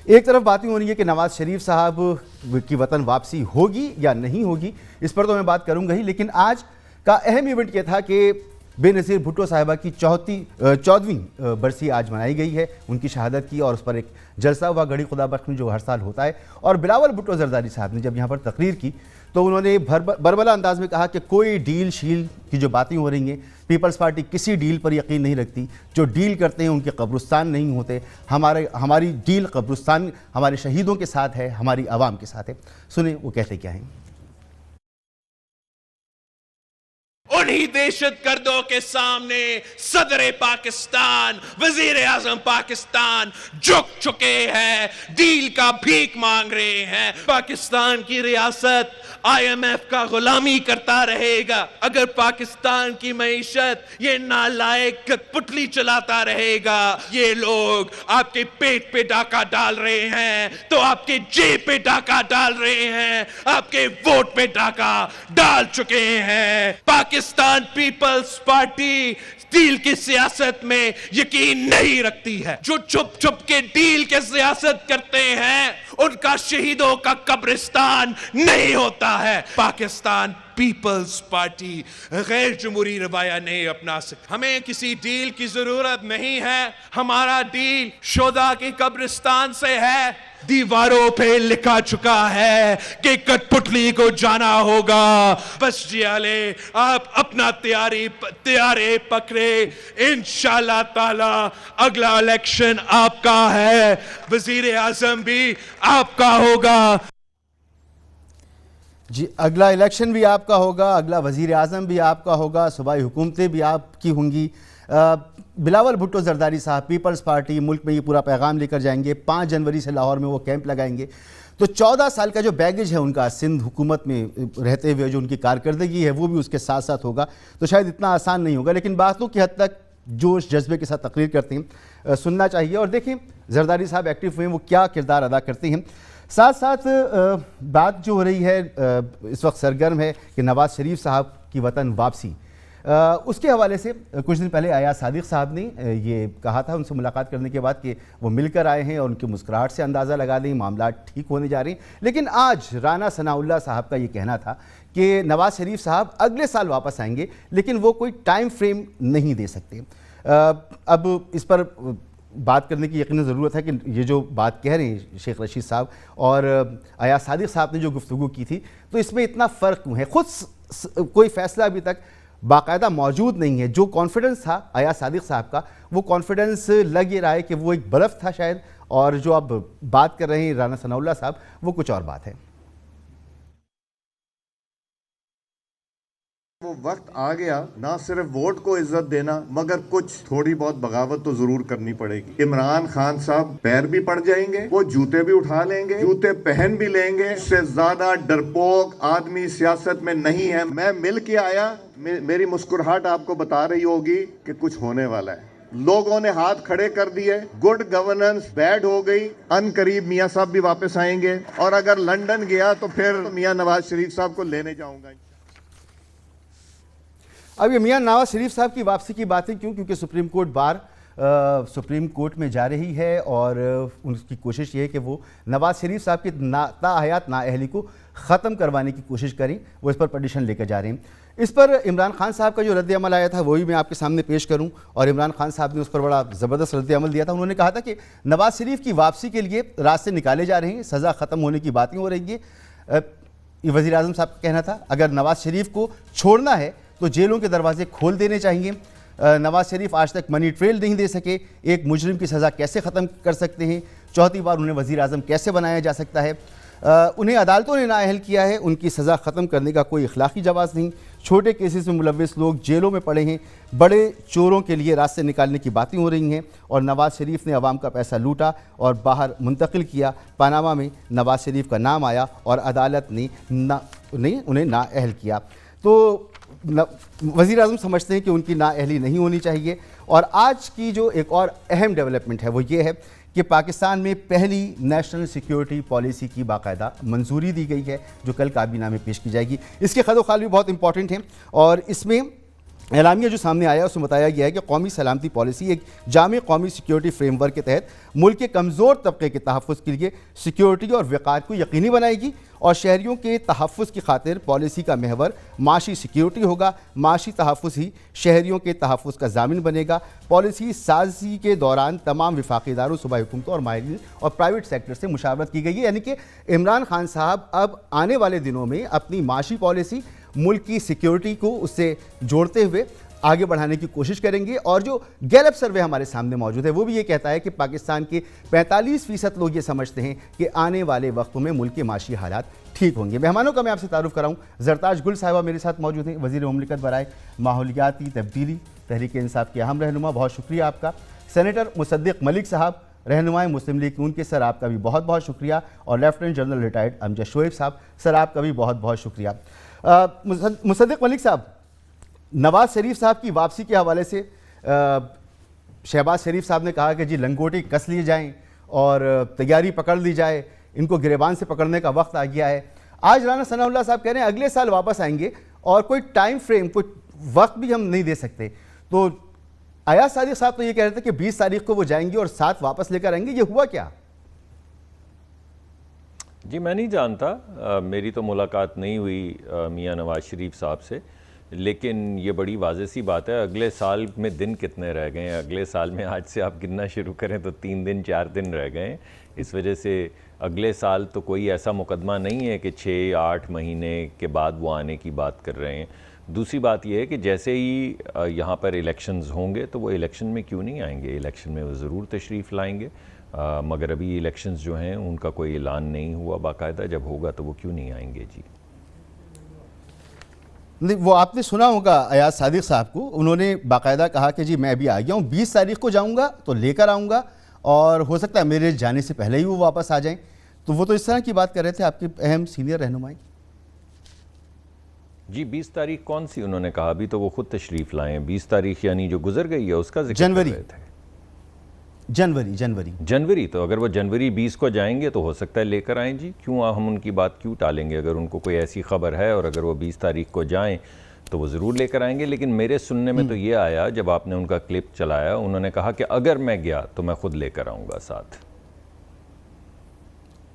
एक तरफ बातें हो रही है कि नवाज शरीफ साहब की वतन वापसी होगी या नहीं होगी, इस पर तो मैं बात करूंगा ही, लेकिन आज का अहम इवेंट यह था कि बेनज़ीर भुट्टो साहिबा की 14वीं बरसी आज मनाई गई है, उनकी शहादत की, और उस पर एक जलसा हुआ गढ़ी खुदा बख्श में जो हर साल होता है। और बिलावल भुट्टो जरदारी साहब ने जब यहाँ पर तकरीर की तो उन्होंने बरबला अंदाज में कहा कि कोई डील शील की जो बातें हो रही हैं, पीपल्स पार्टी किसी डील पर यकीन नहीं रखती, जो डील करते हैं उनके कब्रिस्तान नहीं होते, हमारी डील कब्रिस्तान हमारे शहीदों के साथ है, हमारी आवाम के साथ है। सुने वो कहते क्या हैं। उन्हीं दहशतगर्दों के सामने सदर पाकिस्तान, वजीर आजम पाकिस्तान झुक चुके हैं, डील का भीख मांग रहे हैं। पाकिस्तान की रियासत IMF का गुलामी करता रहेगा अगर पाकिस्तान की मईशत ये नालायक कठपुतली चलाता रहेगा। ये लोग आपके पेट पे डाका डाल रहे हैं तो आपके जेब पे डाका डाल रहे हैं, आपके वोट पे डाका डाल चुके हैं। पाकिस्तान पीपल्स पार्टी डील की सियासत में यकीन नहीं रखती है। जो छुप छुप के डील के सियासत करते हैं उनका शहीदों का कब्रिस्तान नहीं होता है। पाकिस्तान पीपल्स पार्टी गैर जमहूरी रवैया नहीं अपना सकती। हमें किसी डील की जरूरत नहीं है, हमारा डील शोधा के कब्रिस्तान से है। दीवारों पे लिखा चुका है कि कठपुतली को जाना होगा। बस जियाले आप अपना तैयारी पकड़े, इंशाल्लाह ताला अगला इलेक्शन आपका है, वजीर आजम भी आपका होगा। जी, अगला इलेक्शन भी आपका होगा, अगला वजीर आज़म भी आपका होगा, सूबाई हुकूमतें भी आपकी होंगी। बिलावल भुट्टो जरदारी साहब पीपल्स पार्टी मुल्क में ये पूरा पैगाम लेकर जाएंगे। 5 जनवरी से लाहौर में वो कैंप लगाएंगे। तो 14 साल का जो बैगेज है उनका सिंध हुकूमत में रहते हुए, जो उनकी कारकर्दगी है वो भी उसके साथ साथ होगा। तो शायद इतना आसान नहीं होगा, लेकिन बातों की हद तक जोश जज्बे के साथ तकरीर करते हैं, सुनना चाहिए। और देखें जरदारी साहब एक्टिव हुए, वो क्या किरदार अदा करते हैं। साथ साथ बात जो हो रही है इस वक्त सरगर्म है कि नवाज शरीफ साहब की वतन वापसी, उसके हवाले से कुछ दिन पहले अयाज सादिक साहब ने ये कहा था उनसे मुलाकात करने के बाद कि वो मिलकर आए हैं और उनकी मुस्कुराहट से अंदाज़ा लगा दें मामला ठीक होने जा रहे हैं। लेकिन आज राना सनाउल्लाह साहब का ये कहना था कि नवाज शरीफ साहब अगले साल वापस आएंगे, लेकिन वो कोई टाइम फ्रेम नहीं दे सकते। अब इस पर बात करने की यकीनन ज़रूरत है कि ये जो बात कह रहे हैं शेख रशीद साहब और अयाज सादिक साहब ने जो गुफ्तगू की थी, तो इसमें इतना फ़र्क क्यों है? खुद कोई फ़ैसला अभी तक बाकायदा मौजूद नहीं है। जो कॉन्फिडेंस था अयाज सादिक साहब का, वो कॉन्फिडेंस लग ये रहा है कि वो एक ब्लफ था शायद, और जो अब बात कर रहे हैं राना सनाउल्लाह साहब वो कुछ और बात है। वो वक्त आ गया, ना सिर्फ वोट को इज्जत देना मगर कुछ थोड़ी बहुत बगावत तो जरूर करनी पड़ेगी। इमरान खान साहब पैर भी पड़ जाएंगे, वो जूते भी उठा लेंगे, जूते पहन भी लेंगे। इससे ज्यादा डरपोक आदमी सियासत में नहीं है। मैं मिल के आया, मेरी मुस्कुराहट आपको बता रही होगी कि कुछ होने वाला है। लोगों ने हाथ खड़े कर दिए, गुड गवर्नेंस बैड हो गई। अनकरीब मियाँ साहब भी वापस आएंगे, और अगर लंदन गया तो फिर मियाँ नवाज शरीफ साहब को लेने जाऊंगा। अब ये मियां नवाज शरीफ साहब की वापसी की बातें क्यों? क्योंकि supreme court bar supreme court में जा रही है और उनकी कोशिश ये है कि वो नवाज शरीफ साहब की ताहयात नाअहली को ख़त्म करवाने की कोशिश करें। वो इस पर पटिशन लेकर जा रहे हैं। इस पर इमरान खान साहब का जो रद्द-ए-अमल आया था वही मैं आपके सामने पेश करूं, और इमरान खान साहब ने उस पर बड़ा ज़बरदस्त रद्द-ए-अमल दिया था। उन्होंने कहा था कि नवाज शरीफ की वापसी के लिए रास्ते निकाले जा रहे हैं, सज़ा ख़त्म होने की बातें हो रही है। वज़ीर आज़म साहब का कहना था अगर नवाज शरीफ को छोड़ना है तो जेलों के दरवाजे खोल देने चाहिए। नवाज शरीफ आज तक मनी ट्रेल नहीं दे सके, एक मुजरिम की सज़ा कैसे ख़त्म कर सकते हैं? चौथी बार उन्हें वज़ीर आज़म कैसे बनाया जा सकता है? उन्हें अदालतों ने नाअहल किया है, उनकी सज़ा ख़त्म करने का कोई इखलाक़ी जवाज़ नहीं। छोटे केसेस में मुलव्विस लोग जेलों में पड़े हैं, बड़े चोरों के लिए रास्ते निकालने की बातें हो रही हैं। और नवाज शरीफ ने अवाम का पैसा लूटा और बाहर मुंतकिल किया। पनामा में नवाज शरीफ का नाम आया और अदालत ने उन्हें नाअहल किया। तो वज़ीर आज़म समझते हैं कि उनकी नाअहली नहीं होनी चाहिए। और आज की जो एक और अहम डेवलपमेंट है वो ये है कि पाकिस्तान में पहली नेशनल सिक्योरिटी पॉलिसी की बाकायदा मंजूरी दी गई है, जो कल काबीना में पेश की जाएगी। इसके खदोखाल भी बहुत इंपॉर्टेंट हैं और इसमें एलामिया जो सामने आया उसमें बताया गया है कि कौमी सलामती पॉलिसी एक जामे कौमी सिक्योरिटी फ्रेमवर्क के तहत मुल्क के कमज़ोर तबके के तहफ़्फ़ुज़ के लिए सिक्योरिटी और वक़ार को यकीनी बनाएगी और शहरियों के तहफ़्फ़ुज़ की खातिर पॉलिसी का महवर माशी सिक्योरिटी होगा। माशी तहफ़्फ़ुज़ ही शहरियों के तहफ़्फ़ुज़ का ज़ामिन बनेगा। पॉलिसी साजी के दौरान तमाम वफाकी इदारों, सूबाई हुकूमतों और माहिरीन और प्राइवेट सेक्टर से मुशावरत की गई है। यानी कि इमरान खान साहब अब आने वाले दिनों में अपनी माशी पॉलिसी मुल्क की सिक्योरिटी को उससे जोड़ते हुए आगे बढ़ाने की कोशिश करेंगे। और जो गैलप सर्वे हमारे सामने मौजूद है वो भी ये कहता है कि पाकिस्तान के 45% लोग ये समझते हैं कि आने वाले वक्तों में मुल्क के माशी हालात ठीक होंगे। मेहमानों का मैं आपसे तारुफ कराऊँ, जरताज गुल साहिबा मेरे साथ मौजूद हैं, वज़ीर मुमलिकत बराए माहौलियाती तब्दीली तहरीक इंसाफ के अहम रहनुमा, बहुत शुक्रिया आपका। सेनेटर मुसद्दिक मलिक साहब, रहनुमाए मुस्लिम लीग उनके, सर आपका भी बहुत बहुत शुक्रिया। और lieutenant general retired Amjad Shoaib साहब, सर आपका भी बहुत बहुत शुक्रिया। मुसद्दिक मलिक साहब, नवाज शरीफ साहब की वापसी के हवाले से शहबाज शरीफ साहब ने कहा कि जी लंगोटे कस लिए जाएं और तैयारी पकड़ ली जाए, इनको गिरेबान से पकड़ने का वक्त आ गया है। आज राना सनाउल्लाह साहब कह रहे हैं अगले साल वापस आएंगे और कोई टाइम फ्रेम, कोई वक्त भी हम नहीं दे सकते। तो अयाज सादिक साहब तो ये कह रहे थे कि 20 तारीख को वो जाएंगे और 7 वापस लेकर आएंगे, ये हुआ क्या? जी मैं नहीं जानता, मेरी तो मुलाकात नहीं हुई मियां नवाज शरीफ साहब से, लेकिन ये बड़ी वाज़ेह सी बात है। अगले साल में दिन कितने रह गए हैं? अगले साल में आज से आप गिनना शुरू करें तो 3 दिन 4 दिन रह गए हैं। इस वजह से अगले साल तो कोई ऐसा मुकदमा नहीं है कि 6-8 महीने के बाद वो आने की बात कर रहे हैं। दूसरी बात यह है कि जैसे ही यहाँ पर इलेक्शंस होंगे तो वो इलेक्शन में क्यों नहीं आएंगे, इलेक्शन में वो ज़रूर तशरीफ़ लाएंगे। मगर अभी इलेक्शंस जो हैं उनका कोई ऐलान नहीं हुआ बाकायदा, जब होगा तो वो क्यों नहीं आएंगे। जी नहीं, वो आपने सुना होगा अयाज सादिक साहब को, उन्होंने बाकायदा कहा कि जी मैं अभी आ गया हूँ, 20 तारीख को जाऊँगा तो लेकर आऊँगा और हो सकता है मेरे जाने से पहले ही वो वापस आ जाएं। तो वो तो इस तरह की बात कर रहे थे आपके अहम सीनियर रहनुमाई। जी 20 तारीख कौन सी उन्होंने कहा? अभी तो वो खुद तशरीफ़ लाए हैं। 20 तारीख यानी जो गुजर गई है उसका जिक्र कर रहे थे। जनवरी तो अगर वो जनवरी 20 को जाएंगे तो हो सकता है लेकर आएँ जी, क्यों हम उनकी बात क्यों टालेंगे? अगर उनको कोई ऐसी खबर है और अगर वो 20 तारीख को जाएं तो वो ज़रूर लेकर आएंगे। लेकिन मेरे सुनने में तो ये आया, जब आपने उनका क्लिप चलाया, उन्होंने कहा कि अगर मैं गया तो मैं खुद लेकर आऊँगा साथ।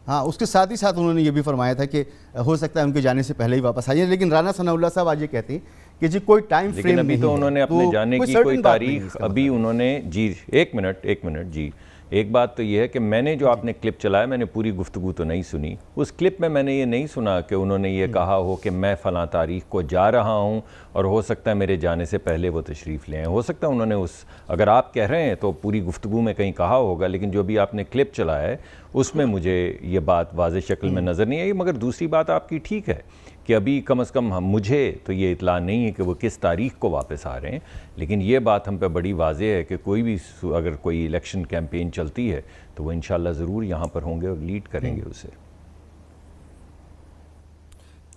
हाँ, उसके साथ ही साथ उन्होंने ये भी फरमाया था कि हो सकता है उनके जाने से पहले ही वापस आइए। लेकिन राना सनाउल्लाह साहब आज ये कहते हैं कि जी कोई टाइम फ्रेम अभी नहीं तो है, उन्होंने अपने जाने की कोई तारीख अभी उन्होंने जी एक मिनट जी, एक बात तो ये है कि मैंने जो आपने क्लिप चलाया मैंने पूरी गुफ्तगू तो नहीं सुनी। उस क्लिप में मैंने ये नहीं सुना कि उन्होंने ये कहा हो कि मैं फ़लाँ तारीख को जा रहा हूँ और हो सकता है मेरे जाने से पहले वो तशरीफ़ ले आएँ। हो सकता है उन्होंने उस, अगर आप कह रहे हैं तो पूरी गुफ्तगू में कहीं कहा होगा, लेकिन जो भी आपने क्लिप चलाया है उसमें मुझे ये बात वाज़ेह शक्ल में नज़र नहीं आई। मगर दूसरी बात आपकी ठीक है कि अभी कम से कम मुझे तो ये इतला नहीं है कि वो किस तारीख को वापस आ रहे हैं, लेकिन ये बात हम पे बड़ी वाज़ेह है कि कोई भी अगर कोई इलेक्शन कैंपेन चलती है तो वो इंशाल्लाह ज़रूर यहाँ पर होंगे और लीड करेंगे उसे।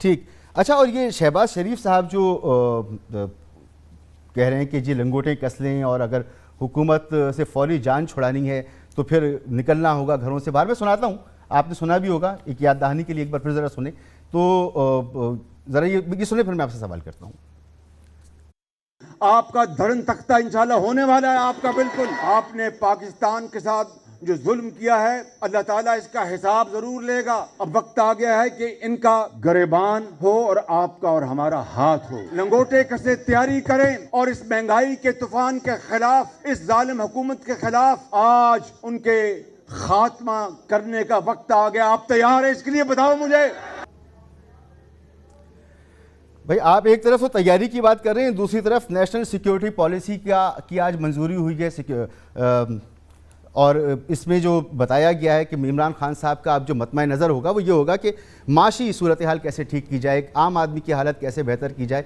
ठीक, अच्छा, और ये शहबाज शरीफ साहब जो कह रहे हैं कि जी लंगोटें कस लें और अगर हुकूमत से फौरी जान छुड़ानी है तो फिर निकलना होगा घरों से बाहर। मैं सुनाता हूँ, आपने सुना भी होगा, एक याद दहानी के लिए एक बार फिर ज़रा सुने तो ज़रा ये सुने, फिर मैं आपसे सवाल करता हूँ। आपका धर्म तख्ता इंशाल्लाह होने वाला है आपका। बिल्कुल, आपने पाकिस्तान के साथ जो जुल्म किया है अल्लाह ताला इसका हिसाब जरूर लेगा। अब वक्त आ गया है कि इनका गरेबान हो और आपका और हमारा हाथ हो। लंगोटे कसे तैयारी करें और इस महंगाई के तूफान के खिलाफ, इस जालिम हुकूमत के खिलाफ आज उनके खात्मा करने का वक्त आ गया। आप तैयार हैं इसके लिए? बताओ मुझे भाई, आप एक तरफ तो तैयारी की बात कर रहे हैं, दूसरी तरफ नेशनल सिक्योरिटी पॉलिसी की आज मंजूरी हुई है और इसमें जो बताया गया है कि इमरान खान साहब का अब जो मतमा नज़र होगा वो ये होगा कि माशी सूरत हाल कैसे ठीक की जाए, आम आदमी की हालत कैसे बेहतर की जाए।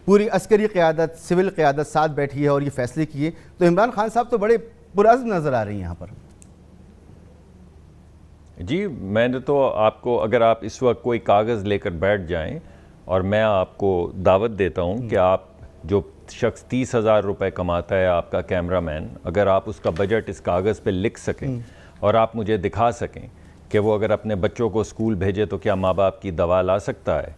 पूरी अस्करी क़यादत, सिविल क़यादत साथ बैठी है और ये फैसले किए। तो इमरान खान साहब तो बड़े पुरअज़्म नज़र आ रहे हैं यहाँ पर। जी मैंने तो आपको, अगर आप इस वक्त कोई कागज़ लेकर बैठ जाएं और मैं आपको दावत देता हूं कि आप जो शख्स 30,000 रुपये कमाता है, आपका कैमरामैन, अगर आप उसका बजट इस कागज़ पे लिख सकें और आप मुझे दिखा सकें कि वो अगर अपने बच्चों को स्कूल भेजे तो क्या माँ बाप की दवा ला सकता है,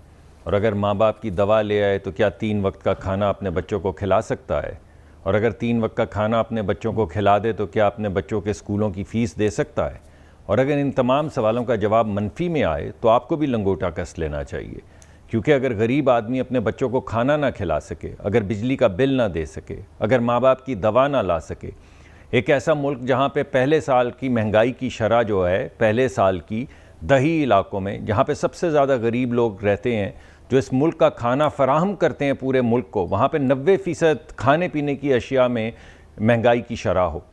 और अगर माँ बाप की दवा ले आए तो क्या 3 वक्त का खाना अपने बच्चों को खिला सकता है? और अगर 3 वक्त का खाना अपने बच्चों को खिला दे तो क्या अपने बच्चों के स्कूलों की फ़ीस दे सकता है? और अगर इन तमाम सवालों का जवाब मनफी में आए तो आपको भी लंगोटा कस लेना चाहिए, क्योंकि अगर गरीब आदमी अपने बच्चों को खाना ना खिला सके, अगर बिजली का बिल ना दे सके, अगर माँ बाप की दवा ना ला सके, एक ऐसा मुल्क जहाँ पे पहले साल की महंगाई की शरह जो है, पहले साल की दही इलाकों में जहाँ पे सबसे ज़्यादा गरीब लोग रहते हैं, जो इस मुल्क का खाना फराहम करते हैं पूरे मुल्क को, वहाँ पे 90% खाने पीने की अशिया में महंगाई की शरह हो।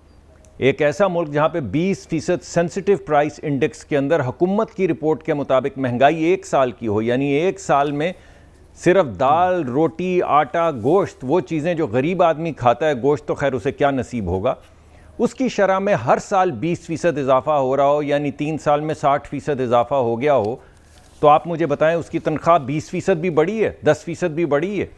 एक ऐसा मुल्क जहाँ पे 20% सेंसिटिव प्राइस इंडेक्स के अंदर हुकूमत की रिपोर्ट के मुताबिक महंगाई 1 साल की हो, यानी 1 साल में सिर्फ दाल, रोटी, आटा, गोश्त, वो चीज़ें जो गरीब आदमी खाता है, गोश्त तो खैर उसे क्या नसीब होगा, उसकी शरह में हर साल 20% इजाफा हो रहा हो, यानी 3 साल में 60% इजाफा हो गया हो, तो आप मुझे बताएं उसकी तनख्वाह 20% भी बढ़ी है, 10% भी बढ़ी है?